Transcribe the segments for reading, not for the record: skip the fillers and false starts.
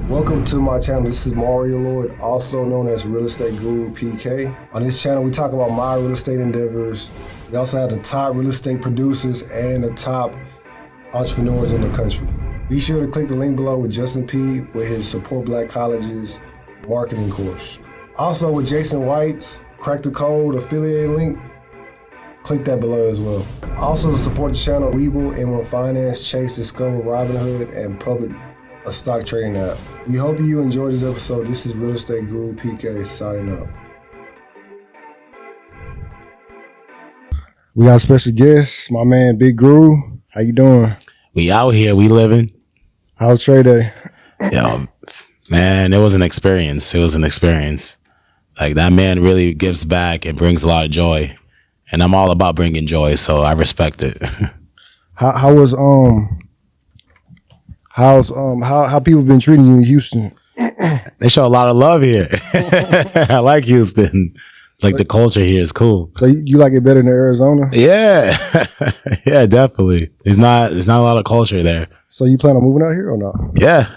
Welcome to my channel. This is Mario Lloyd, also known as Real Estate Guru PK. On this channel, we talk about my real estate endeavors. We also have the top real estate producers and the top entrepreneurs in the country. Be sure to click the link below with Justin P with his Support Black Colleges marketing course. Also with Jason White's Crack the Code affiliate link, click that below as well. Also to support the channel, Webull, M1 Finance, Chase, Discover, Robinhood, and Public, a stock trading app. We hope you enjoyed this episode. This is Real Estate Guru PK signing out. We got a special guest, my man Big Guru. How you doing? We out here, we living. How's trade day? Yo, man, it was an experience. It was an experience. Like, that man really gives back and brings a lot of joy. And I'm all about bringing joy, so I respect it. How people been treating you in Houston? They show a lot of love here. I like Houston. Like, the culture here is cool. So you like it better than Arizona? Yeah. Yeah, definitely. There's not a lot of culture there. So you plan on moving out here or not? Yeah.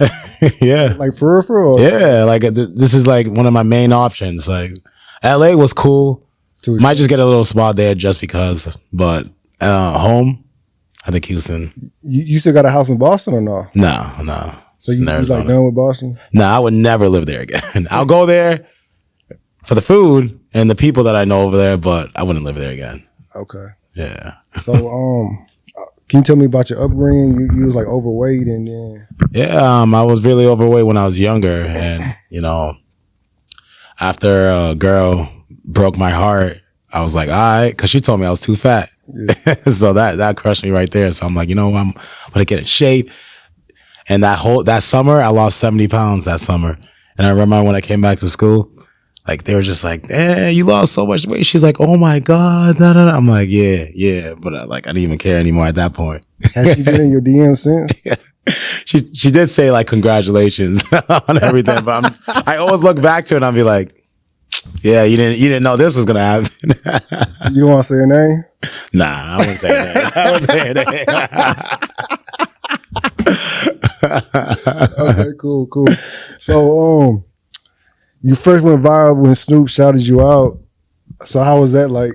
Yeah. Like for real? Yeah, like this is like one of my main options. Like, LA was cool. Might just get a little spot there just because. But home, I think Houston. You still got a house in Boston or no? No. So you like done with Boston? No, I would never live there again. I'll go there for the food and the people that I know over there, but I wouldn't live there again. Okay. Yeah. So can you tell me about your upbringing? You was like overweight and then yeah, I was really overweight when I was younger, and after a girl broke my heart, I was like, all right, because she told me I was too fat. Yeah. So that crushed me right there. So I'm like, I'm gonna get in shape. And that summer, I lost 70 pounds that summer. And I remember when I came back to school, like they were just like, you lost so much weight. She's like, oh my God. Da, da, da. I'm like, yeah. But I didn't even care anymore at that point. Has she been in your DM since? Yeah. She did say like congratulations on everything, but I always look back to it and I'll be like, yeah, you didn't know this was gonna happen. You don't want to say her name? Nah, I wouldn't say that. Okay, cool. So you first went viral when Snoop shouted you out. So how was that like?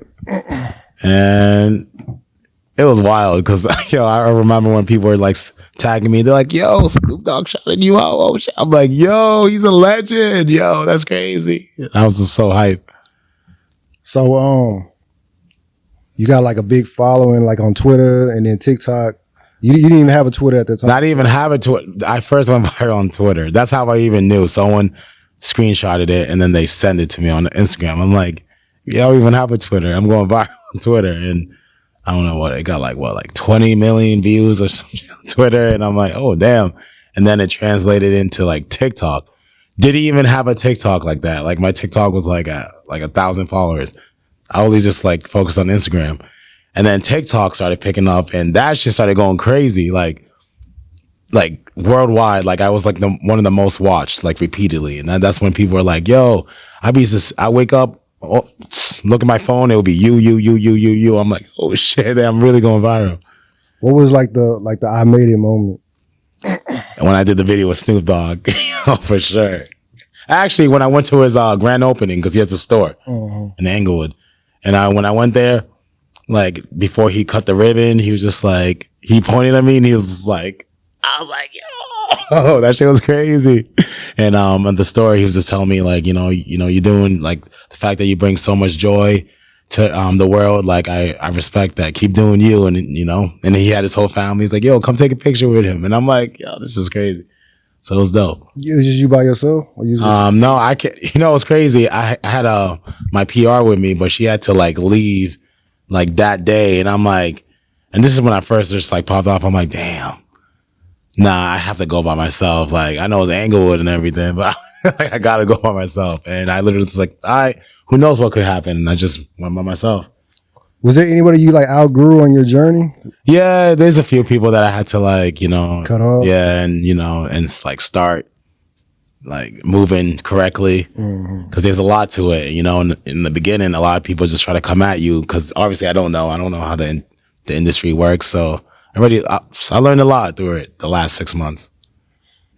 And it was wild because I remember when people were like tagging me. They're like, "Yo, Snoop Dogg shouted you out." Oh, shit. I'm like, "Yo, he's a legend. Yo, that's crazy." I was just so hype. So you got like a big following like on Twitter and then TikTok. You didn't even have a Twitter at that time. Not even have a Twitter. I first went viral on Twitter. That's how I even knew. Someone screenshotted it and then they sent it to me on Instagram. I'm like, yeah, I don't even have a Twitter. I'm going viral on Twitter. And I don't know what it got, like 20 million views or something on Twitter. And I'm like, oh, damn. And then it translated into like TikTok. Didn't even have a TikTok like that. Like my TikTok was like 1,000 followers. I always just like focused on Instagram. And then TikTok started picking up and that shit started going crazy. Like worldwide, like I was like one of the most watched, like repeatedly. And that's when people were like, yo, I wake up, look at my phone, it would be you. I'm like, oh shit, I'm really going viral. What was like the I made it moment? And when I did the video with Snoop Dogg, for sure. Actually, when I went to his grand opening, because he has a store in Englewood. And when I went there, like before he cut the ribbon, he was just like, he pointed at me and he was just like, I was like, yo, that shit was crazy. And at the store, he was just telling me like, you're doing like the fact that you bring so much joy to the world. Like I respect that. Keep doing you. And and then he had his whole family. He's like, yo, come take a picture with him. And I'm like, yo, this is crazy. So it was dope. It was just you by yourself? Or you no, I can't. It was crazy. I had my PR with me, but she had to like leave like that day. And I'm like, and this is when I first just like popped off. I'm like, damn. Nah, I have to go by myself. Like, I know it's Englewood and everything, but I gotta go by myself. And I literally was like, who knows what could happen? And I just went by myself. Was there anybody you like outgrew on your journey? Yeah, there's a few people that I had to like, cut off. Yeah, and and like start like moving correctly because there's a lot to it. In the beginning, a lot of people just try to come at you because obviously I don't know how the industry works. So I learned a lot through it the last 6 months.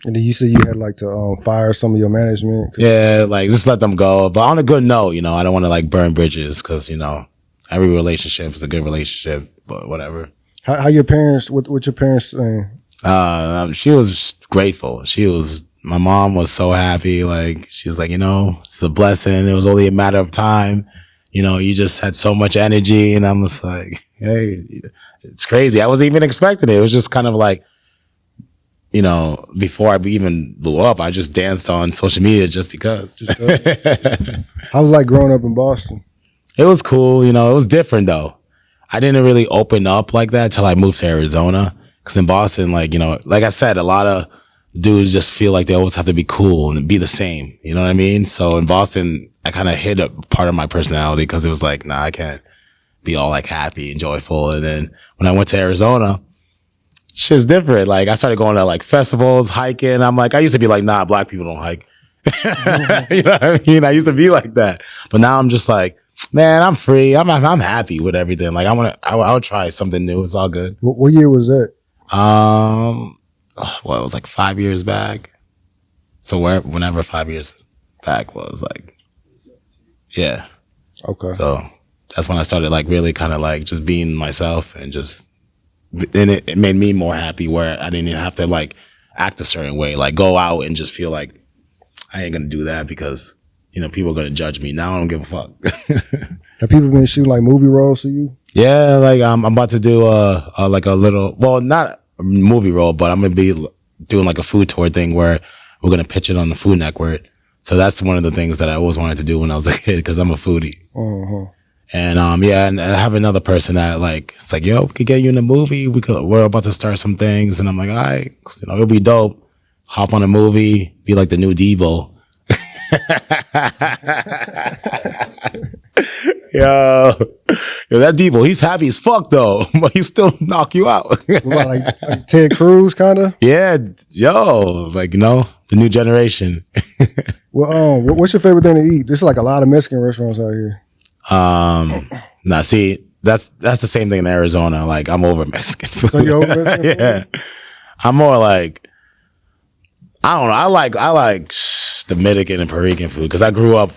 And then you said you had like to fire some of your management. Yeah, like just let them go. But on a good note, you know, I don't want to like burn bridges because, you know, every relationship is a good relationship, but whatever. How your parents, what your parents saying? She was grateful. My mom was so happy. Like, she was like, you know, it's a blessing. It was only a matter of time. You know, you just had so much energy. And I'm just like, hey, it's crazy. I wasn't even expecting it. It was just kind of like, you know, before I even blew up, I just danced on social media just because. How was it like growing up in Boston? It was cool. You know, it was different though. I didn't really open up like that till I moved to Arizona. Because in Boston, like, you know, like I said, a lot of dudes just feel like they always have to be cool and be the same. You know what I mean? So in Boston, I kind of hid a part of my personality because it was like, nah, I can't be all like happy and joyful. And then when I went to Arizona, shit's different. Like, I started going to like festivals, hiking. I'm like, I used to be like, nah, black people don't hike. You know what I mean? I used to be like that. But now I'm just like, man, I'm free. I'm happy with everything. Like, I would try something new. It's all good. What year was that? Well, it was like 5 years back. So whenever 5 years back was, like, yeah. Okay. So that's when I started like really kind of like just being myself and it made me more happy where I didn't even have to like act a certain way, like go out and just feel like I ain't gonna do that because, you know, people are gonna judge me. Now I don't give a fuck. Have people been shooting like movie roles for you? Yeah, like I'm about to do like a little, well, not a movie role, but I'm gonna be doing like a food tour thing where we're gonna pitch it on the Food Network. So that's one of the things that I always wanted to do when I was a kid because I'm a foodie. Uh-huh. And yeah, and I have another person that like it's like, yo, we could get you in a movie. We're about to start some things, and I'm like, all right, you know, it'll be dope. Hop on a movie, be like the new Debo. Yo, that Debo, he's happy as fuck though, but he still knock you out. What about like Ted Cruz kind of? Yeah, yo, like, you know, the new generation. Well, what's your favorite thing to eat? There's like a lot of Mexican restaurants out here. Nah, see, that's the same thing in Arizona. Like, I'm over Mexican food. So you over Mexican food? Yeah, I'm more like, I don't know. I like Dominican and Puerto Rican food because I grew up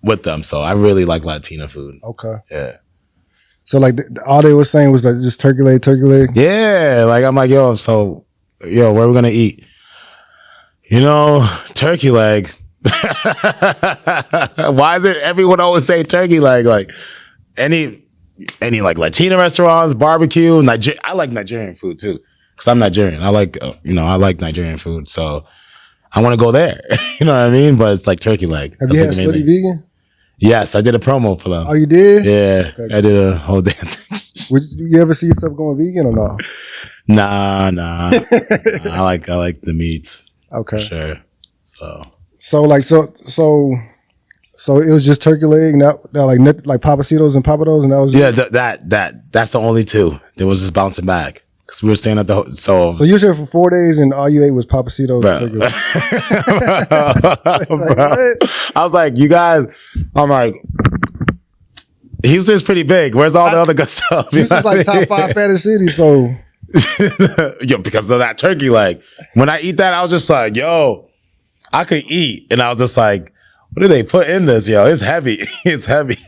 with them, so I really like Latina food. Okay. Yeah. So like all they were saying was like just turkey leg. Yeah, like I'm like, yo, where are we gonna eat? You know, turkey leg. Why is it everyone always say turkey leg? Like any like Latina restaurants, barbecue, I like Nigerian food too. Cause I'm Nigerian. I like, I like Nigerian food. So I want to go there. You know what I mean? But it's like turkey leg. Have you had Slutty Vegan? Yes, I did a promo for them. Oh, you did? Yeah, okay. I did a whole dance. Would you ever see yourself going vegan or no? Nah. I like the meats. Okay. For sure. So it was just turkey leg, not like Papacitos and Papados, and that was that's the only two. There was just bouncing back because we were staying at the so you were there for 4 days and all you ate was Papacitos. Bro. And turkey leg. Bro. I was like, you guys. I'm like, Houston's pretty big. Where's all the other good stuff? Houston's like top 5 fattest cities, so yo, because of that turkey leg. When I eat that, I was just like, yo, I could eat, and I was just like, what do they put in this? Yo, it's heavy. It's heavy.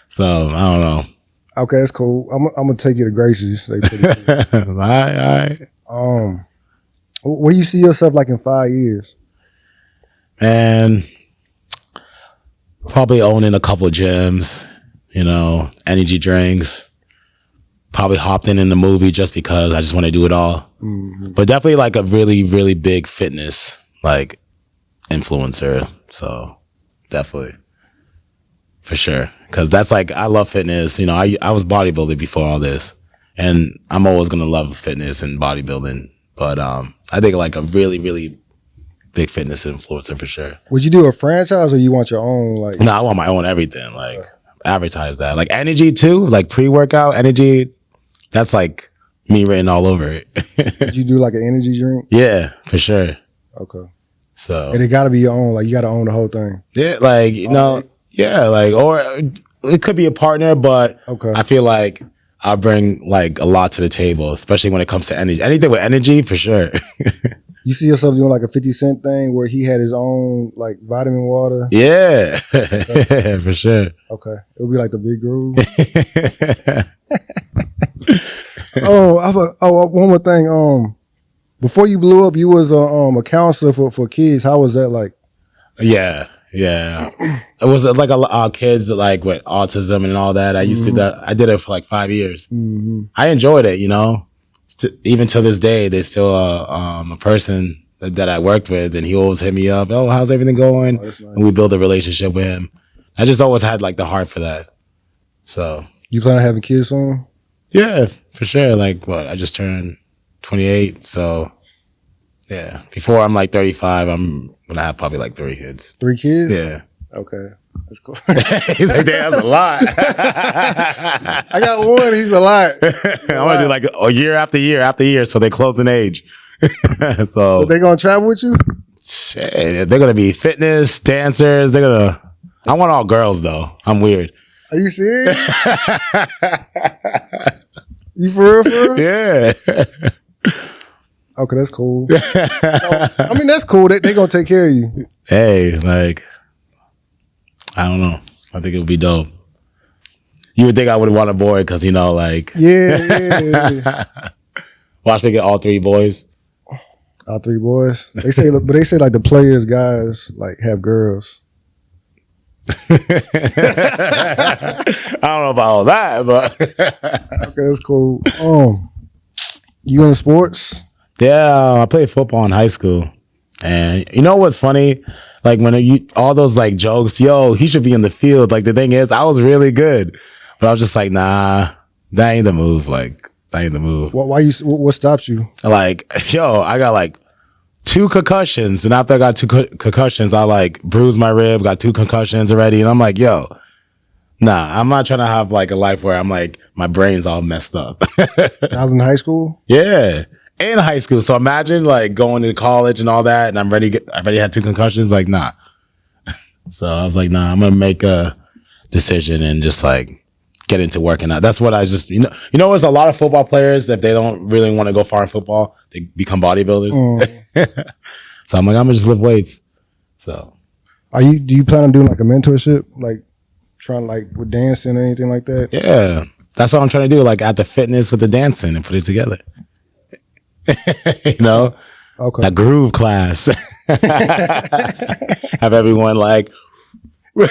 So I don't know. Okay, that's cool. I'm gonna take you to Gracie's. They pretty cool. All right. What do you see yourself like in 5 years? Man, probably owning a couple of gyms, energy drinks. Probably hopped in the movie just because I just want to do it all. Mm-hmm. But definitely like a really, really big fitness like influencer. So definitely. For sure. Because that's like, I love fitness. I was bodybuilding before all this. And I'm always going to love fitness and bodybuilding. But I think like a really, really big fitness influencer for sure. Would you do a franchise or you want your own? Like, no, I want my own everything. Like advertise that. Like energy too. Like pre-workout energy. That's like me written all over it. Would you do like an energy drink? Yeah, for sure. Okay. So. And it got to be your own. Like you got to own the whole thing. Yeah, like, yeah, like, or it could be a partner, but okay. I feel like I bring like a lot to the table, especially when it comes to energy. Anything with energy, for sure. You see yourself doing like a 50 Cent thing where he had his own like vitamin water? Yeah, for sure. Okay. It'll be like the Big Groove. One more thing. Before you blew up, you was a counselor for kids. How was that like? Yeah. It was like a kids like with autism and all that. I used to do that. I did it for like 5 years. Mm-hmm. I enjoyed it, you know. Even to this day, there's still a person that I worked with, and he always hit me up. Oh, how's everything going? Oh, that's nice. And we build a relationship with him. I just always had like the heart for that. So you plan on having kids soon? Yeah, for sure. Like what? I just turned 28, so yeah. Before I'm like 35, I'm gonna have probably like 3 kids. 3 kids? Yeah. Okay. That's cool. He's like, damn, that's a lot. I got one. He's a lot. I'm gonna do like a year after year after year, so they close in age. So but they gonna travel with you? Shit, they're gonna be fitness dancers. I want all girls though. I'm weird. Are you serious? You for real? Yeah. Okay, that's cool. I mean, that's cool. They gonna take care of you. Hey, like, I don't know. I think it would be dope. You would think I would want a boy because, you know, like. Yeah. Watch me get all 3 boys. All 3 boys. They say like the players, guys, like have girls. I don't know about all that, but. Okay, that's cool. You into sports? Yeah, I played football in high school. And you know what's funny? Like when all those like jokes, yo, he should be in the field. Like the thing is, I was really good. But I was just like, nah, that ain't the move. Like, that ain't the move. What stops you? Like, yo, I got like 2 concussions. And after I got 2 concussions, I like bruised my rib, got 2 concussions already. And I'm like, yo, nah, I'm not trying to have like a life where I'm like, my brain's all messed up. I was in high school? Yeah. In high school. So imagine like going to college and all that. And I already had 2 concussions. Like, nah. So I was like, nah, I'm going to make a decision and just like get into working out. That's what I just, there's a lot of football players that they don't really want to go far in football. They become bodybuilders. So I'm like, I'm going to just lift weights. So. Do you plan on doing like a mentorship? Like trying like with dancing or anything like that? Yeah. That's what I'm trying to do. Like add the fitness with the dancing and put it together. Okay. That groove class. Have everyone like. Okay.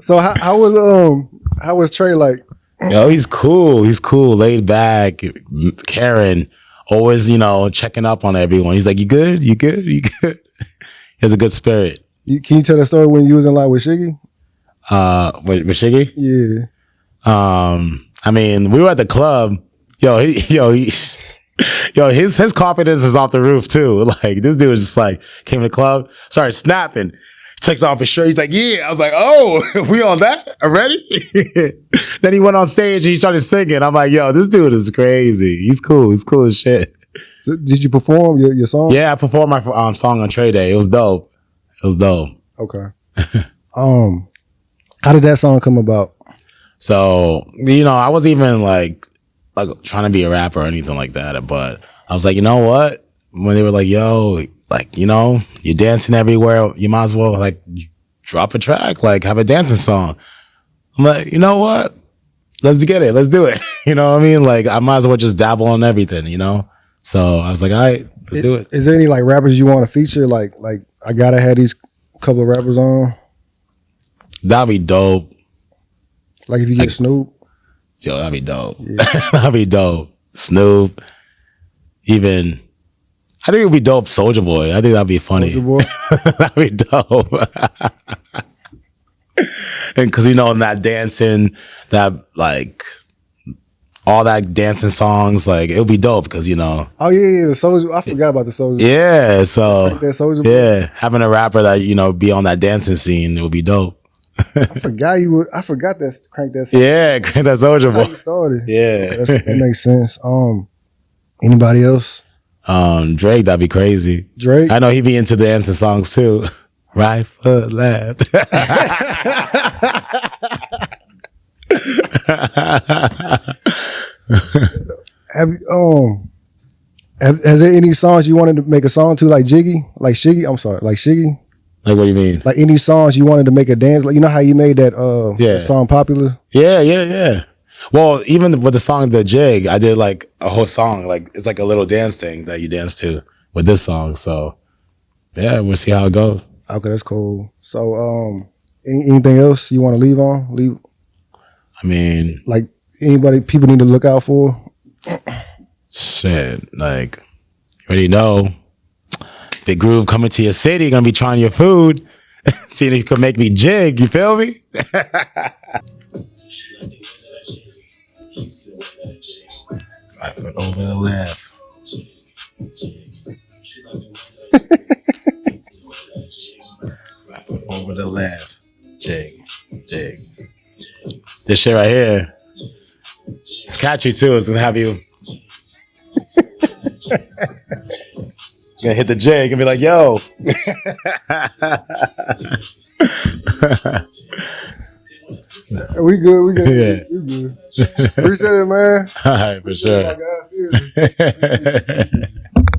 So how was Trey like? Yo, he's cool. He's cool, laid back, caring, always checking up on everyone. He's like, "You good? You good? You good?" He has a good spirit. Can you tell the story when you was in line with Shiggy? With Shiggy? Yeah. I mean, we were at the club. His confidence is off the roof too. Like this dude was just like came to the club, started snapping, takes off his shirt. He's like, "Yeah." I was like, "Oh, we on that already?" Then he went on stage and he started singing. I'm like, "Yo, this dude is crazy. He's cool. He's cool as shit." Did you perform your song? Yeah, I performed my song on Trey Day. It was dope. Okay. How did that song come about? So, I wasn't even like trying to be a rapper or anything like that. But I was like, you know what? When they were like, yo, like, you're dancing everywhere. You might as well like drop a track, like have a dancing song. I'm like, you know what? Let's get it. Let's do it. You know what I mean? Like I might as well just dabble on everything, So I was like, all right, let's do it. Is there any like rappers you want to feature? Like I gotta have these couple of rappers on. That'd be dope. Like if you get Snoop. Yo, that'd be dope. Yeah. That'd be dope. Snoop. Even, I think it would be dope. Soulja Boy. I think that'd be funny. Soulja Boy. That'd be dope. And because in that dancing, that like all that dancing songs, like it would be dope because Oh yeah, the Soulja. I forgot about the Soulja. Yeah, so like that Soulja Boy. Yeah, having a rapper that be on that dancing scene, it would be dope. I forgot that crank that song. Yeah, crank that Soulja Boy. Started. Yeah, that makes sense. Anybody else? Drake, that'd be crazy. Drake? I know he'd be into dancing songs too. Right foot left. Have you, has there any songs you wanted to make a song to, like Jiggy? Like Shiggy? I'm sorry, like Shiggy? Like, what do you mean? Like any songs you wanted to make a dance? Like, you know how you made that that song popular? Yeah. Well, even with the song The Jig, I did like a whole song. Like, it's like a little dance thing that you dance to with this song. So, yeah, we'll see how it goes. Okay, that's cool. So, anything else you want to leave on? I mean, like anybody people need to look out for? Shit, like, you already know. Big Groove coming to your city, gonna be trying your food. Seeing if you could make me jig, you feel me? Right foot over the left. Right foot over the left. Jig. This shit right here. It's catchy too. It's gonna have you. Gonna hit the jig and be like, yo. We good. Yeah. We good. Appreciate it, man. All right, for sure. Oh my God, seriously.